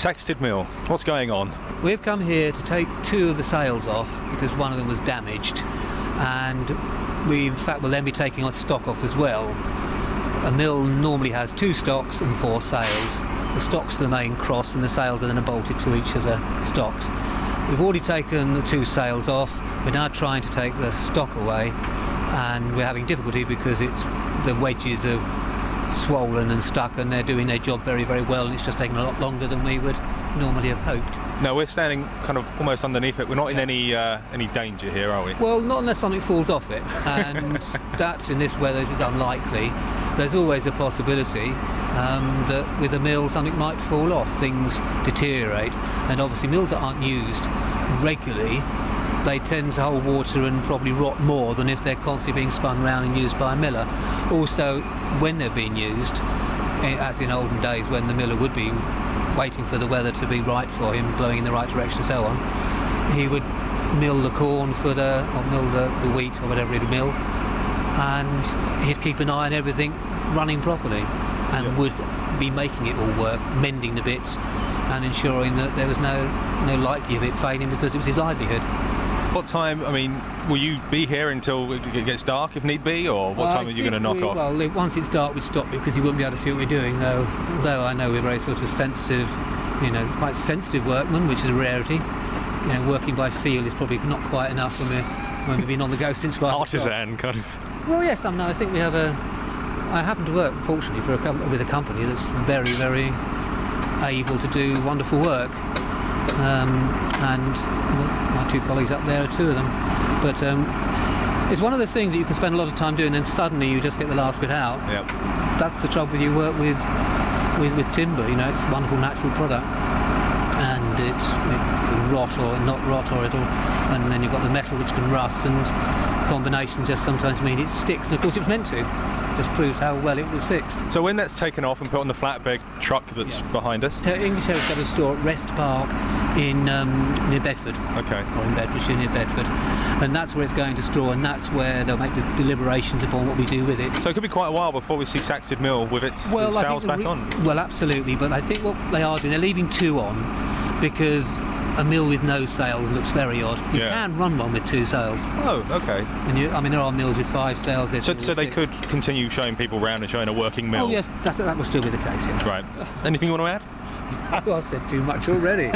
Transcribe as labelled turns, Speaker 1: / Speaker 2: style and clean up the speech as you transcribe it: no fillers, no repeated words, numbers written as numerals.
Speaker 1: Saxted Mill, what's going on?
Speaker 2: We've come here to take 2 of the sails off because one of them was damaged, and we in fact will then be taking our stock off as well. A mill normally has 2 stocks and 4 sails. The stock's the main cross and the sails are then bolted to each of the stocks. We've already taken the 2 sails off. We're now trying to take the stock away, and we're having difficulty because the wedges are swollen and stuck, and they're doing their job very, very well, and it's just taking a lot longer than we would normally have hoped.
Speaker 1: No, we're standing kind of almost underneath it. We're not in any danger here, are we?
Speaker 2: Well, not unless something falls off it, and that in this weather is unlikely. There's always a possibility that with a mill something might fall off, things deteriorate, and obviously mills that aren't used regularly, they tend to hold water and probably rot more than if they're constantly being spun round and used by a miller. Also, when they're being used, as in olden days when the miller would be waiting for the weather to be right for him, blowing in the right direction and so on, he would mill the corn or mill the wheat or whatever he'd mill, and he'd keep an eye on everything running properly, and would be making it all work, mending the bits and ensuring that there was no likelihood of it failing because it was his livelihood.
Speaker 1: What time, I mean, will you be here until it gets dark if need be, or what time are you going to knock off?
Speaker 2: Well, once it's dark we'd stop because you wouldn't be able to see what we're doing, although I know we're very sort of sensitive, quite sensitive workmen, which is a rarity. Working by feel is probably not quite enough when we've been on the go since 5 o'clock.
Speaker 1: Artisan, kind of.
Speaker 2: Well, yes, I think we have I happen to work, fortunately, with a company that's very, very able to do wonderful work. And my 2 colleagues up there are 2 of them. But it's one of those things that you can spend a lot of time doing, and then suddenly you just get the last bit out.
Speaker 1: Yep.
Speaker 2: That's the trouble with your work with timber. It's a wonderful natural product, and it can rot or not rot, and then you've got the metal which can rust, and combination just sometimes mean it sticks. And of course, it was meant to. Just proves how well it was fixed.
Speaker 1: So when that's taken off and put on the flatbed truck that's behind us?
Speaker 2: English Heritage got a store at Rest Park in near Bedford.
Speaker 1: Okay.
Speaker 2: Or in Bedfordshire, near Bedford. And that's where it's going to store, and that's where they'll make the deliberations upon what we do with it.
Speaker 1: So it could be quite a while before we see Saxted Mill with its sails back on?
Speaker 2: Well, absolutely, but I think what they are doing, they're leaving 2 on because a mill with no sails looks very odd. You can run one with 2 sails.
Speaker 1: Oh, okay.
Speaker 2: And there are mills with 5 sails.
Speaker 1: So they could continue showing people around and showing a working mill?
Speaker 2: Oh yes, that will still be the case, yes.
Speaker 1: Right. Anything you want to add?
Speaker 2: Well, I've said too much already.